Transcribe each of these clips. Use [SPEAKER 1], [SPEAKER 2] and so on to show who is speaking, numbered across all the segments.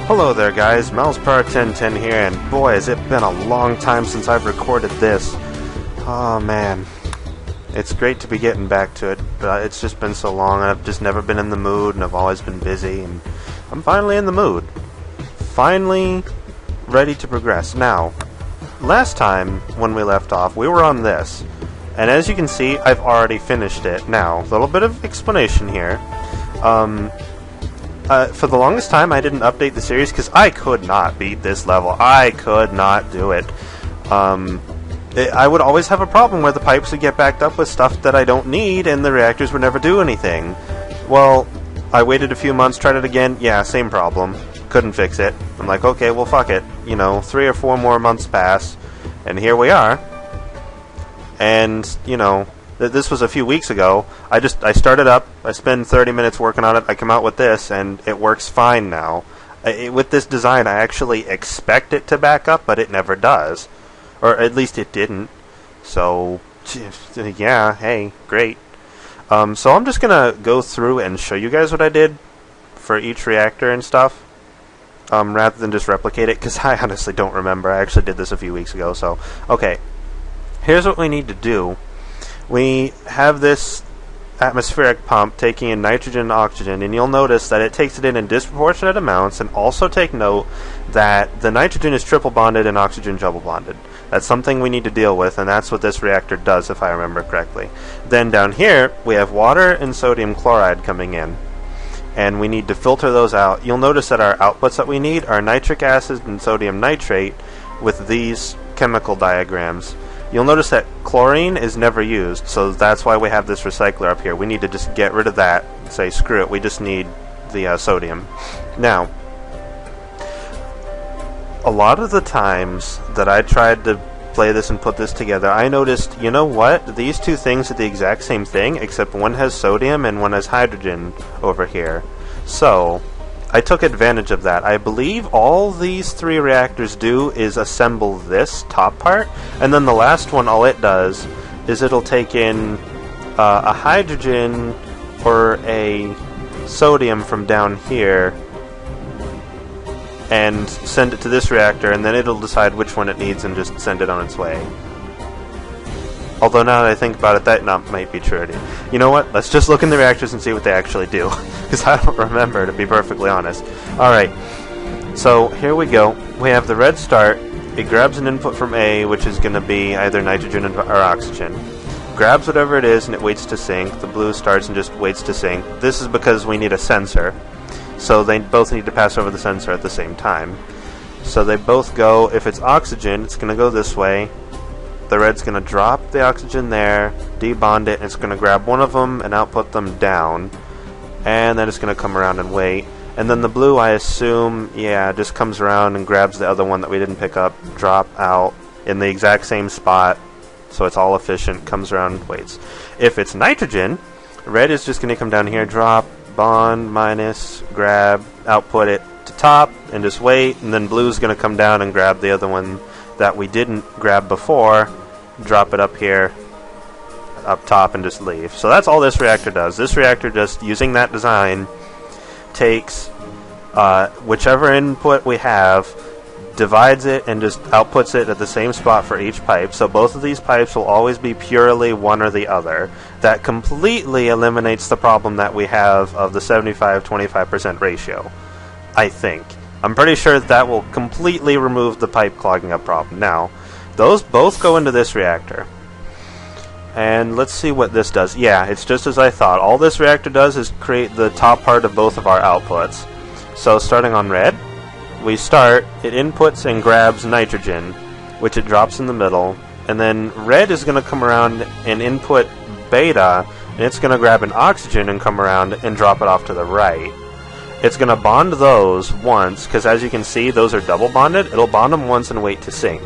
[SPEAKER 1] Hello there guys, MousePower1010 here, and boy has it been a long time since I've recorded this. Oh man, it's great to be getting back to it, but it's just been so long and I've just never been in the mood and I've always been busy, and I'm finally in the mood. Finally ready to progress. Now, last time when we left off, we were on this, and as you can see, I've already finished it. Now, a little bit of explanation here. For the longest time, I didn't update the series because I could not beat this level. I could not do it. I would always have a problem where the pipes would get backed up with stuff that I don't need, and the reactors would never do anything. Well, I waited a few months, tried it again. Yeah, same problem. Couldn't fix it. I'm like, okay, well, fuck it. You know, 3 or 4 more months pass, and here we are. And, you know, this was a few weeks ago. I started up, I spend 30 minutes working on it, I come out with this, and it works fine now. With this design, I actually expect it to back up, but it never does. Or at least it didn't. So, yeah, hey, great. So I'm just gonna go through and show you guys what I did for each reactor and stuff, rather than just replicate it, because I honestly don't remember. I actually did this a few weeks ago, so, okay. Here's what we need to do. We have this atmospheric pump taking in nitrogen and oxygen, and you'll notice that it takes it in disproportionate amounts, and also take note that the nitrogen is triple bonded and oxygen double bonded. That's something we need to deal with, and that's what this reactor does, if I remember correctly. Then down here, we have water and sodium chloride coming in, and we need to filter those out. You'll notice that our outputs that we need are nitric acid and sodium nitrate with these chemical diagrams. You'll notice that chlorine is never used, so that's why we have this recycler up here. We need to just get rid of that and say, screw it, we just need the sodium. Now, a lot of the times that I tried to play this and put this together, I noticed, you know what? These two things are the exact same thing, except one has sodium and one has hydrogen over here. So, I took advantage of that. I believe all these 3 reactors do is assemble this top part, and then the last one, all it does is it'll take in a hydrogen or a sodium from down here and send it to this reactor, and then it'll decide which one it needs and just send it on its way. Although now that I think about it, that might be true. You know what? Let's just look in the reactors and see what they actually do, because I don't remember, to be perfectly honest. Alright, so here we go. We have the red start. It grabs an input from A, which is going to be either nitrogen or oxygen. Grabs whatever it is, and it waits to sync. The blue starts and just waits to sync. This is because we need a sensor, so they both need to pass over the sensor at the same time. So they both go, if it's oxygen, it's going to go this way. The red's going to drop the oxygen there, debond it, and it's going to grab one of them and output them down. And then it's going to come around and wait. And then the blue, I assume, yeah, just comes around and grabs the other one that we didn't pick up, drop out in the exact same spot, so it's all efficient, comes around, waits. If it's nitrogen, red is just going to come down here, drop, bond, minus, grab, output it to top, and just wait, and then blue's going to come down and grab the other one that we didn't grab before, drop it up here, up top, and just leave. So that's all this reactor does. This reactor, just using that design, takes whichever input we have, divides it, and just outputs it at the same spot for each pipe. So both of these pipes will always be purely one or the other. That completely eliminates the problem that we have of the 75-25% ratio, I think. I'm pretty sure that will completely remove the pipe clogging up problem. Now, those both go into this reactor. And let's see what this does. Yeah, it's just as I thought. All this reactor does is create the top part of both of our outputs. So starting on red, we start, it inputs and grabs nitrogen, which it drops in the middle. And then red is going to come around and input beta, and it's going to grab an oxygen and come around and drop it off to the right. It's going to bond those once, because as you can see, those are double bonded. It'll bond them once and wait to sync.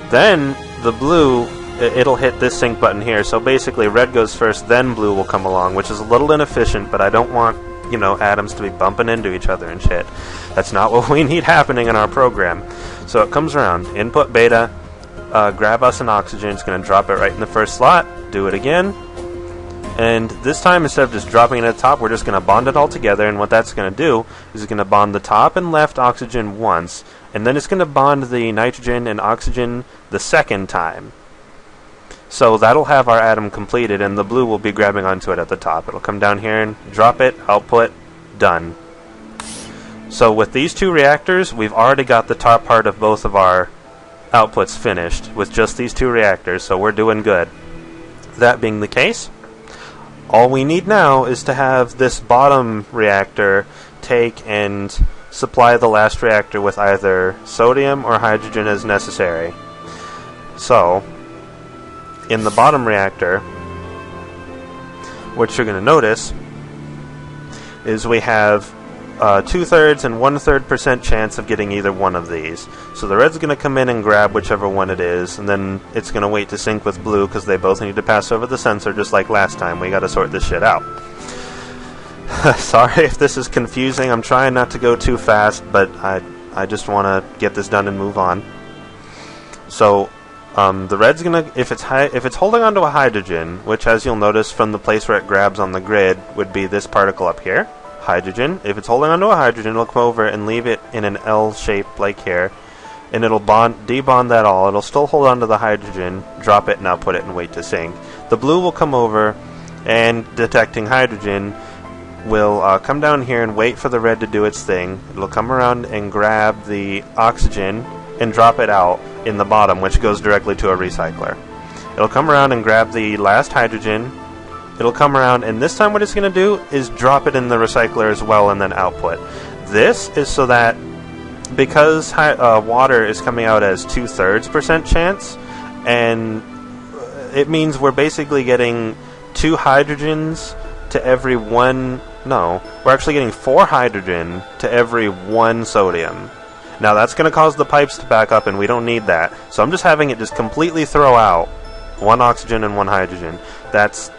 [SPEAKER 1] Then, the blue, it'll hit this sync button here. So basically, red goes first, then blue will come along, which is a little inefficient, but I don't want, you know, atoms to be bumping into each other and shit. That's not what we need happening in our program. So it comes around, input beta, grab us an oxygen, it's going to drop it right in the first slot, do it again, And this time, instead of just dropping it at the top, we're just going to bond it all together, and what that's going to do is it's going to bond the top and left oxygen once, and then it's going to bond the nitrogen and oxygen the second time. So that'll have our atom completed, and the blue will be grabbing onto it at the top. It'll come down here and drop it, output, done. So with these two reactors, we've already got the top part of both of our outputs finished with just these two reactors, so we're doing good. That being the case, all we need now is to have this bottom reactor take and supply the last reactor with either sodium or hydrogen as necessary. So, in the bottom reactor, what you're going to notice is we have 2/3 and 1/3% chance of getting either one of these. So the red's going to come in and grab whichever one it is, and then it's going to wait to sync with blue because they both need to pass over the sensor just like last time. We got to sort this shit out. Sorry if this is confusing. I'm trying not to go too fast, but I just want to get this done and move on. So the red's going to, if it's holding onto a hydrogen, which as you'll notice from the place where it grabs on the grid would be this particle up here, hydrogen. If it's holding onto a hydrogen, it'll come over and leave it in an L shape like here, and it'll debond that all. It'll still hold onto the hydrogen, drop it, and output it and wait to sync. The blue will come over and, detecting hydrogen, will come down here and wait for the red to do its thing. It'll come around and grab the oxygen and drop it out in the bottom, which goes directly to a recycler. It'll come around and grab the last hydrogen. It'll come around, and this time what it's going to do is drop it in the recycler as well and then output. This is so that because water is coming out as 2/3% chance, and it means we're basically getting 2 hydrogens to every one... No, we're actually getting 4 hydrogen to every 1 sodium. Now that's going to cause the pipes to back up, and we don't need that. So I'm just having it just completely throw out 1 oxygen and 1 hydrogen. That's...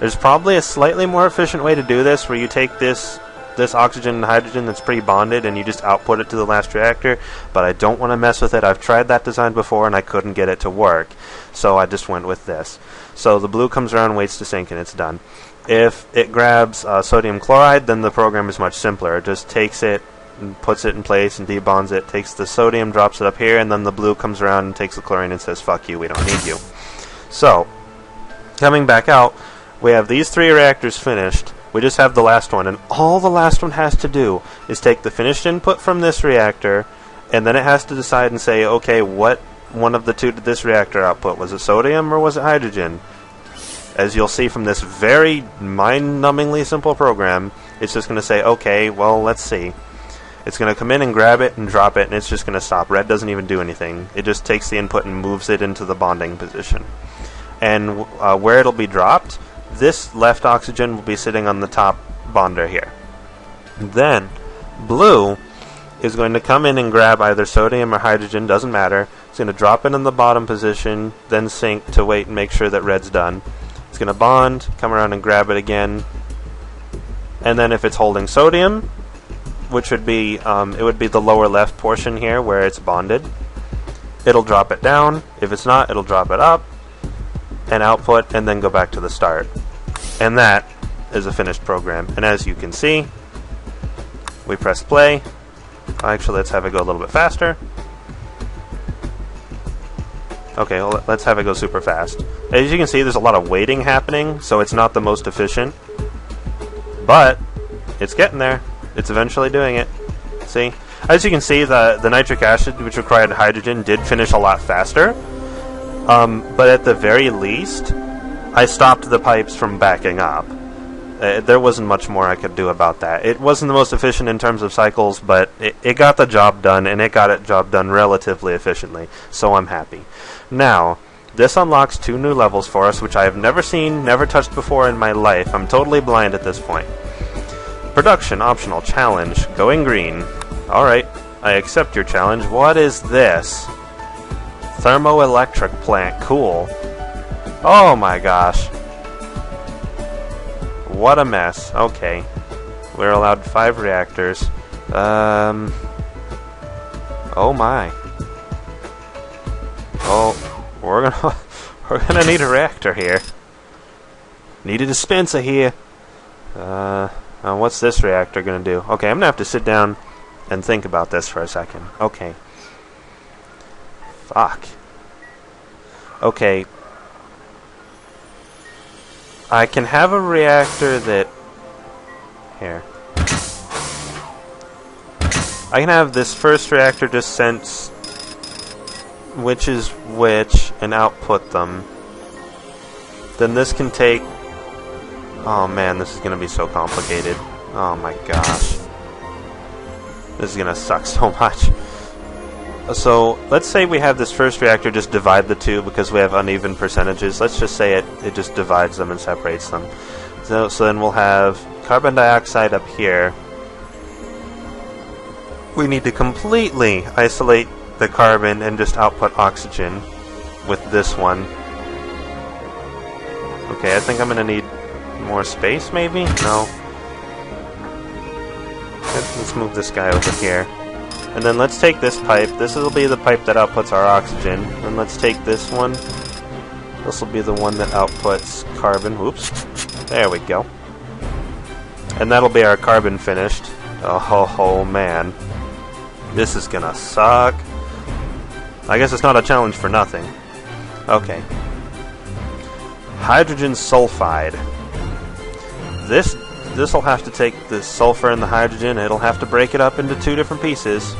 [SPEAKER 1] there's probably a slightly more efficient way to do this, where you take this oxygen and hydrogen that's pre-bonded and you just output it to the last reactor, but I don't want to mess with it. I've tried that design before and I couldn't get it to work, so I just went with this. So the blue comes around, waits to sync, and it's done. If it grabs sodium chloride, then the program is much simpler. It just takes it and puts it in place and debonds it, takes the sodium, drops it up here, and then the blue comes around and takes the chlorine and says, fuck you, we don't need you. So, coming back out, we have these 3 reactors finished. We just have the last one, and all the last one has to do is take the finished input from this reactor, and then it has to decide and say, okay, what one of the 2 did this reactor output? Was it sodium or was it hydrogen? As you'll see from this very mind-numbingly simple program, it's just going to say, okay, well, let's see. It's going to come in and grab it and drop it, and it's just going to stop. Red doesn't even do anything. It just takes the input and moves it into the bonding position. And where it'll be dropped, this left oxygen will be sitting on the top bonder here. Then, blue is going to come in and grab either sodium or hydrogen, doesn't matter. It's going to drop it in the bottom position, then sync to wait and make sure that red's done. It's going to bond, come around and grab it again. And then if it's holding sodium, which would be, it would be the lower left portion here where it's bonded, it'll drop it down. If it's not, it'll drop it up and output, and then go back to the start. And that is a finished program. And as you can see, we press play. Actually, let's have it go a little bit faster. Okay, well, let's have it go super fast. As you can see, there's a lot of waiting happening, so it's not the most efficient. But it's getting there. It's eventually doing it. See? As you can see, the nitric acid, which required hydrogen, did finish a lot faster. But at the very least, I stopped the pipes from backing up. There wasn't much more I could do about that. It wasn't the most efficient in terms of cycles, but it got the job done, and it got the job done relatively efficiently, so I'm happy. Now, this unlocks 2 new levels for us, which I have never seen, never touched before in my life. I'm totally blind at this point. Production, optional, challenge, going green. Alright, I accept your challenge. What is this? Thermoelectric plant, cool. Oh my gosh. What a mess. Okay. We're allowed 5 reactors. Oh my. Oh, we're gonna need a reactor here. Need a dispenser here. What's this reactor gonna do? Okay, I'm gonna have to sit down and think about this for a second. Okay. Fuck. Okay. I can have a reactor that... Here. I can have this first reactor just sense which is which and output them. Then this can take... Oh man, this is going to be so complicated. Oh my gosh. This is going to suck so much. So, let's say we have this first reactor just divide the two because we have uneven percentages. Let's just say it just divides them and separates them. So then we'll have carbon dioxide up here. We need to completely isolate the carbon and just output oxygen with this one. Okay, I think I'm going to need more space, maybe? No. Let's move this guy over here. And then let's take this pipe. This will be the pipe that outputs our oxygen. And let's take this one. This will be the one that outputs carbon. Oops. There we go. And that'll be our carbon finished. Oh man. This is gonna suck. I guess it's not a challenge for nothing. Okay. Hydrogen sulfide. This will have to take the sulfur and the hydrogen. It'll have to break it up into two different pieces.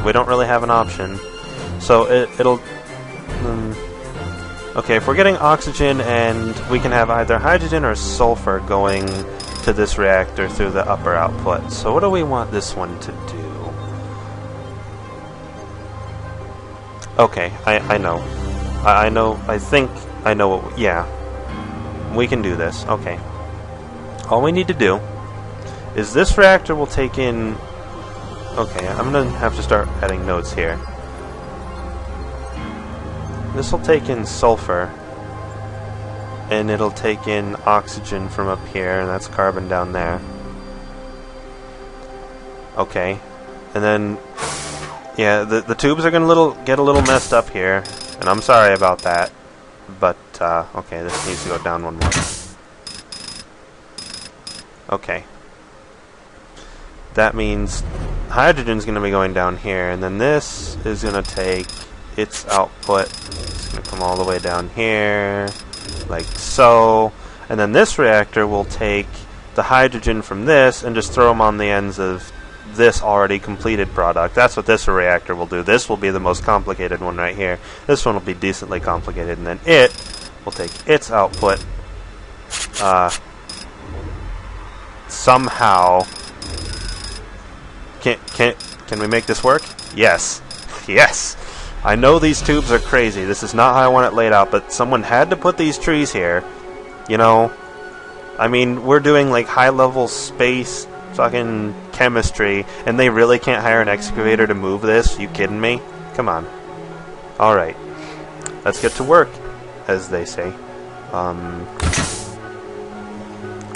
[SPEAKER 1] We don't really have an option. So it'll... okay, if we're getting oxygen and we can have either hydrogen or sulfur going to this reactor through the upper output. So what do we want this one to do? Okay, I know. I know, I think I know what... Yeah. We can do this. Okay. All we need to do is this reactor will take in... Okay, I'm going to have to start adding nodes here. This will take in sulfur. And it'll take in oxygen from up here, and that's carbon down there. Okay. And then... Yeah, the tubes are going to get a little messed up here. And I'm sorry about that. But, okay, this needs to go down one more. Okay. That means hydrogen's going to be going down here, and then this is going to take its output. It's going to come all the way down here, like so. And then this reactor will take the hydrogen from this and just throw them on the ends of this already completed product. That's what this reactor will do. This will be the most complicated one right here. This one will be decently complicated, and then it will take its output somehow. Can we make this work? Yes. Yes. I know these tubes are crazy. This is not how I want it laid out, but someone had to put these trees here. You know, I mean, we're doing like high-level space fucking chemistry, and they really can't hire an excavator to move this? You kidding me? Come on. Alright. Let's get to work, as they say. I'm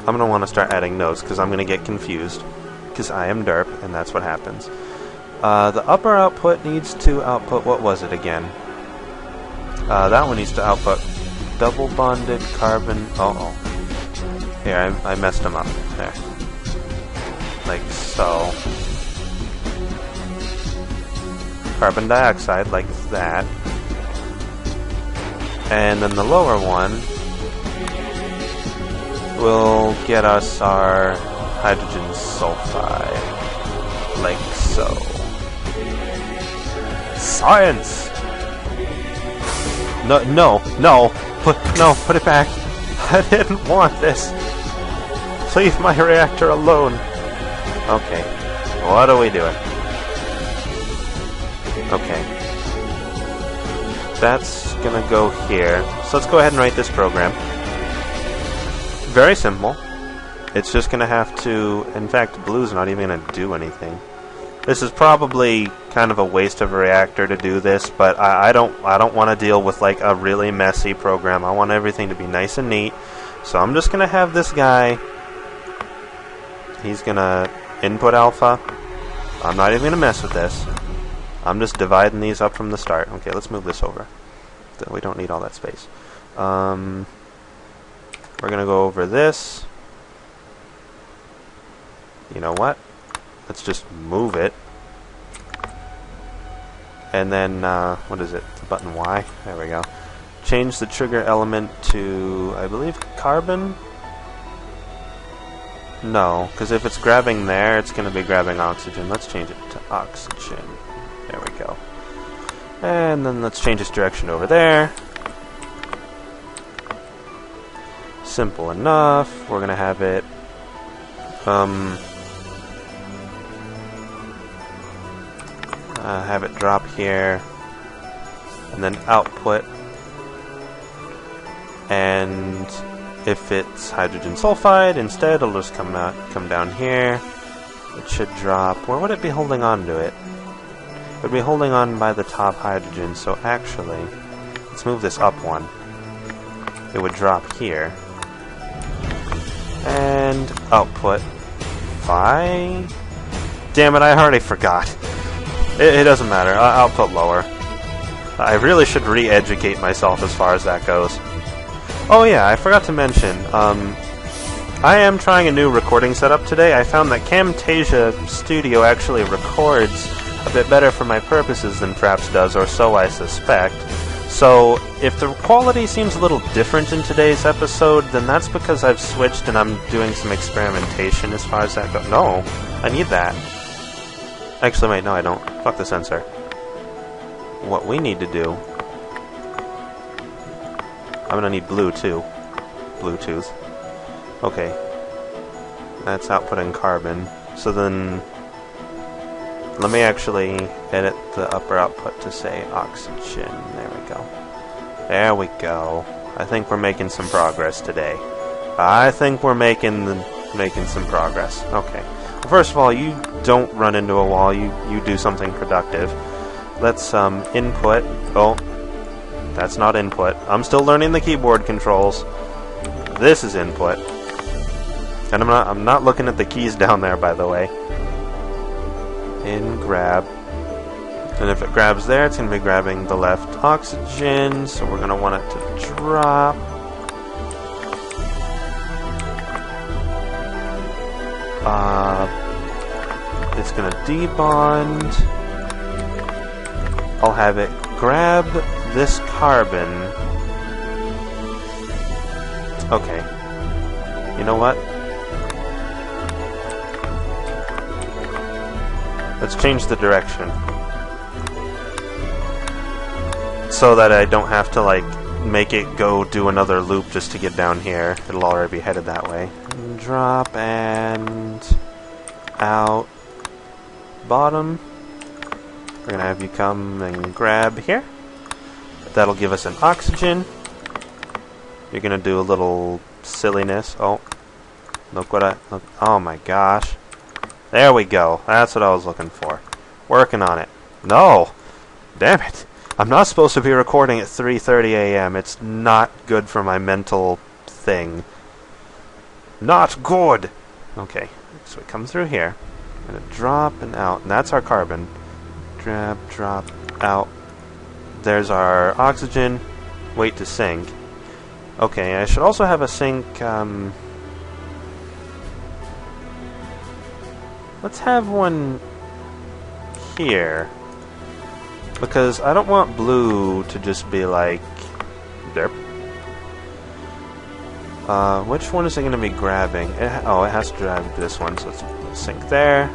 [SPEAKER 1] going to want to start adding nodes, because I'm going to get confused. Because I am derp, and that's what happens. The upper output needs to output... What was it again? That one needs to output double bonded carbon... Uh-oh. Here, I messed them up. There. Like so. Carbon dioxide, like that. And then the lower one will get us our hydrogen sulfide, like so. Science! No, put it back. I didn't want this. Leave my reactor alone. Okay, what are we doing? Okay. That's gonna go here. So let's go ahead and write this program. Very simple. It's just gonna have to... In fact, blue's not even gonna do anything. This is probably kind of a waste of a reactor to do this, but I don't want to deal with like a really messy program. I want everything to be nice and neat. So I'm just gonna have this guy... He's gonna input alpha. I'm not even gonna mess with this. I'm just dividing these up from the start. Okay, let's move this over. We don't need all that space. We're going to go over this. You know what? Let's just move it. And then, what is it? The button Y? There we go. Change the trigger element to, I believe, carbon? No, because if it's grabbing there, it's going to be grabbing oxygen. Let's change it to oxygen. There we go. And then let's change its direction over there. Simple enough. We're going to have it... have it drop here. And then output. And if it's hydrogen sulfide, instead it'll just come down here. It should drop. Where would it be holding on to it? It would be holding on by the top hydrogen, so actually, let's move this up one. It would drop here. And output 5. Damn it, I already forgot. It doesn't matter. I'll put lower. I really should re-educate myself as far as that goes. Oh yeah, I forgot to mention, I am trying a new recording setup today. I found that Camtasia Studio actually records a bit better for my purposes than Fraps does, or so I suspect. So, if the quality seems a little different in today's episode, then that's because I've switched and I'm doing some experimentation as far as that goes. No, I need that. Actually, wait, no I don't. Fuck the sensor. What we need to do... I'm gonna need blue, too. Bluetooth. Okay. That's outputting carbon. So then... let me actually edit the upper output to say oxygen. There we go. There we go. I think we're making some progress today. I think we're making some progress. Okay. Well, first of all, you don't run into a wall. You do something productive. Let's input. Oh, that's not input. I'm still learning the keyboard controls. This is input. And I'm not looking at the keys down there, by the way. In grab. And if it grabs there, it's going to be grabbing the left oxygen, so we're going to want it to drop. It's going to debond. I'll have it grab this carbon. Okay. You know what? Let's change the direction. So that I don't have to, like, make it go do another loop just to get down here. It'll already be headed that way. Drop and... out. Bottom. We're gonna have you come and grab here. That'll give us an oxygen. You're gonna do a little silliness. Oh. Look what look. Oh my gosh. There we go. That's what I was looking for. Working on it. No! Damn it. I'm not supposed to be recording at 3:30 a.m. It's not good for my mental thing. Not good! Okay. So we come through here. I'm going to drop and out. And that's our carbon. Grab, drop, out. There's our oxygen. Wait to sink. Okay, I should also have a sink, let's have one here. Because I don't want blue to just be like... there. Which one is it going to be grabbing? It has to grab this one, so let's sink there.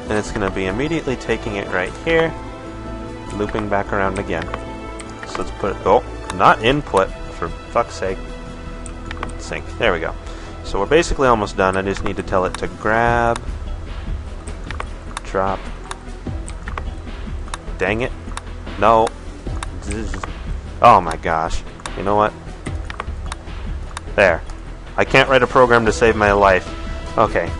[SPEAKER 1] And it's going to be immediately taking it right here. Looping back around again. So let's put it... oh, not input, for fuck's sake. Sink. There we go. So we're basically almost done. I just need to tell it to grab, drop. Dang it. No. Oh my gosh. You know what? There. I can't write a program to save my life. Okay.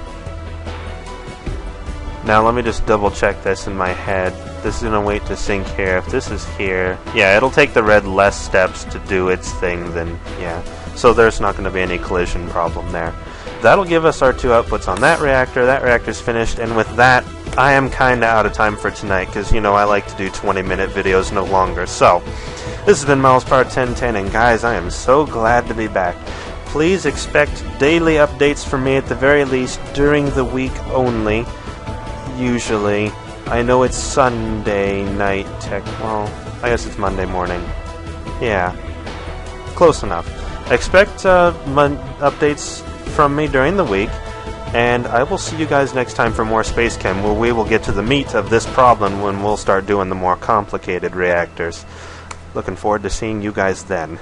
[SPEAKER 1] Now let me just double check this in my head. This is going to wait to sync here. If this is here... yeah, it'll take the red less steps to do its thing than... yeah. So there's not going to be any collision problem there. That'll give us our two outputs on that reactor. That reactor's finished, and with that, I am kind of out of time for tonight, because, you know, I like to do 20-minute videos no longer. So, This has been Miles Power 1010, and guys, I am so glad to be back. Please expect daily updates from me at the very least during the week only. Usually. I know it's Sunday night well, I guess it's Monday morning. Yeah. Close enough. Expect updates from me during the week, and I will see you guys next time for more Spacechem, where we will get to the meat of this problem when we'll start doing the more complicated reactors. Looking forward to seeing you guys then.